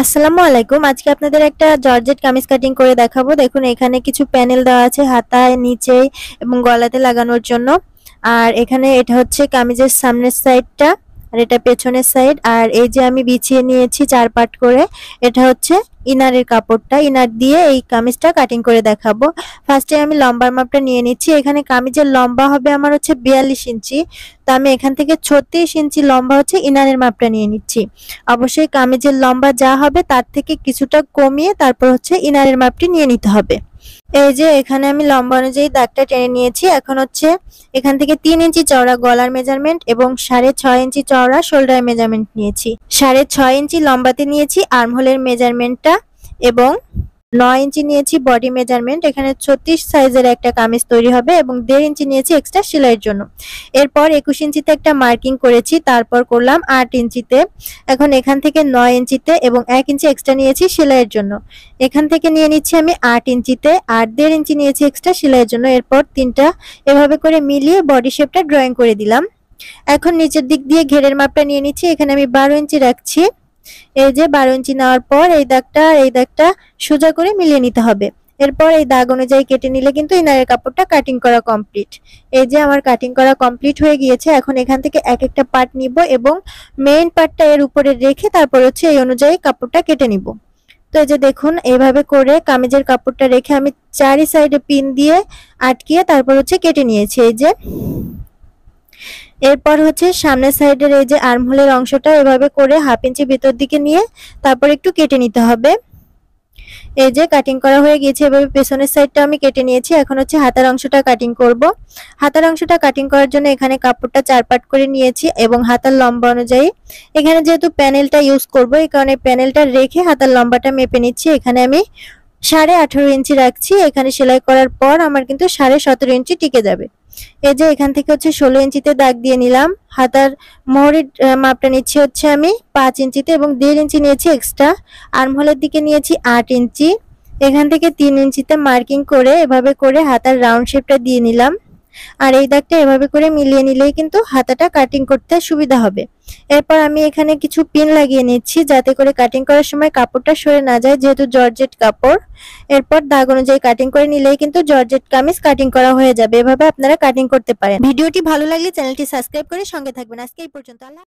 আসসালামু আলাইকুম। আজকে আপনাদের একটা জর্জেট কামিজ কাটিং করে দেখাবো। দেখুন এখানে কিছু প্যানেল দেওয়া আছে হাতায়, নিচে এবং গলাতে লাগানোর জন্য। আর এখানে এটা হচ্ছে কামিজের সামনের সাইডটা, আর এটা পেছনের সাইড। আর এই যে আমি বিছিয়ে নিয়েছি 4 পার্ট করে, এটা হচ্ছে ইনারের কাপড়টা। ইনার দিয়ে এই কামিজটা কাটিং করে দেখাবো। ফার্স্টে আমি লম্বার মাপটা নিয়ে নিচ্ছি। এখানে কামিজের লম্বা হবে আমার হচ্ছে 42 ইঞ্চি। তো আমি এখান থেকে 36 ইঞ্চি লম্বা হচ্ছে ইনারের মাপটা নিয়ে নিচ্ছি। অবশ্যই কামিজের লম্বা যা হবে তার থেকে কিছুটা কমিয়ে তারপর হচ্ছে ইনারের মাপটি নিয়ে নিতে হবে। এই যে এখানে আমি লম্বা অনুযায়ী দাগটা টেনে নিয়েছি। এখন হচ্ছে এখান থেকে 3 ইঞ্চি চওড়া গলার মেজারমেন্ট এবং 6.5 ইঞ্চি চওড়া শোল্ডার মেজারমেন্ট নিয়েছি। 6.5 ইঞ্চি লম্বাতে নিয়েছি আর্মহোলের মেজারমেন্টটা এবং 9 ইঞ্চি নিয়েছি বডি মেজারমেন্ট। এখানে 36 সাইজের একটা কামিজ তৈরি হবে এবং 1.5 ইঞ্চি নিয়েছি এক্সট্রা সেলাইয়ের জন্য। এরপর 21 ইঞ্চিতে একটা মার্কিং করেছি, তারপর করলাম 8 ইঞ্চিতে। এখন এখান থেকে 9 ইঞ্চিতে এবং 1 ইঞ্চি এক্সট্রা নিয়েছি সেলাইয়ের জন্য। এখান থেকে নিয়ে নিচ্ছি আমি 8 ইঞ্চিতে আর 1.5 ইঞ্চি নিয়েছি এক্সট্রা সেলাইয়ের জন্য। এরপর তিনটা এভাবে করে মিলিয়ে বডি শেপটা ড্রয়িং করে দিলাম। এখন নিচের দিক দিয়ে ঘেরের মাপটা নিয়ে নিচ্ছি। এখানে আমি 12 ইঞ্চি রাখছি। এই যে 12 ইঞ্চি নেওয়ার পর এই দাগটা সোজা করে মিলিয়ে নিতে হবে। এরপর এই দাগ অনুযায়ী কেটে নিলে কিন্তু ইনারের কাপড়টা কাটিং করা কমপ্লিট। এই যে আমার কাটিং করা কমপ্লিট হয়ে গিয়েছে। এখন এখান থেকে এক একটা পার্ট নিব এবং মেইন পার্টটা এর উপরে রেখে তারপর হচ্ছে এই অনুযায়ী কাপড়টা কেটে নিব। তো এই যে দেখুন এইভাবে করে কামিজের কাপড়টা রেখে আমি চারি সাইডে পিন দিয়ে আটকিয়ে তারপর হচ্ছে কেটে নিয়েছি। এই যে এরপর হচ্ছে সামনের সাইডের এই যে আর্মহোলের অংশটা এভাবে করে 1/2 ইঞ্চি ভিতর দিকে নিয়ে তারপর একটু কেটে নিতে হবে। এই যে কাটিং করা হয়ে গিয়েছে। এভাবে পেছনের সাইডটা আমি কেটে নিয়েছি। এখন হচ্ছে হাতার অংশটা কাটিং করব। হাতার অংশটা কাটিং করার জন্য এখানে কাপড়টা 4 পার্ট করে নিয়েছি এবং হাতার লম্বা অনুযায়ী এখানে যেহেতু প্যানেলটা ইউজ করব এই কারণে প্যানেলটা রেখে হাতার লম্বাটা মেপে নিচ্ছি। এখানে আমি 18.5 ইঞ্চি রাখছি। এখানে সেলাই করার পর আমার কিন্তু 17.5 ইঞ্চি টিকে যাবে। এই যে এখান থেকে হচ্ছে 16 ইঞ্চিতে দাগ দিয়ে নিলাম। হাতার মোহরের মাপটা নিচ্ছি হচ্ছে আমি 5 ইঞ্চিতে এবং 1.5 ইঞ্চি নিয়েছি এক্সট্রা। আর্মহোলের দিকে নিয়েছি 8 ইঞ্চি। এখান থেকে 3 ইঞ্চিতে মার্কিং করে এভাবে করে হাতার রাউন্ড শেপটা দিয়ে নিলাম। আর এই দাগটা এভাবে করে মিলিয়ে নিলেই কিন্তু হাতাটা কাটিং করতে সুবিধা হবে। এরপর আমি এখানে কিছু পিন লাগিয়ে নিচ্ছি যাতে করে কাটিং করার সময় কাপড়টা সরে না যায়, যেহেতু জর্জেট কাপড়। এরপর দাগ অনুযায়ী কাটিং করে নিলেই কিন্তু জর্জেট কামিজ কাটিং করা হয়ে যাবে। এভাবে আপনারা কাটিং করতে পারেন। ভিডিওটি ভালো লাগলে চ্যানেলটি সাবস্ক্রাইব করে সঙ্গে থাকবেন। আজকে এই পর্যন্ত। আল্লাহ।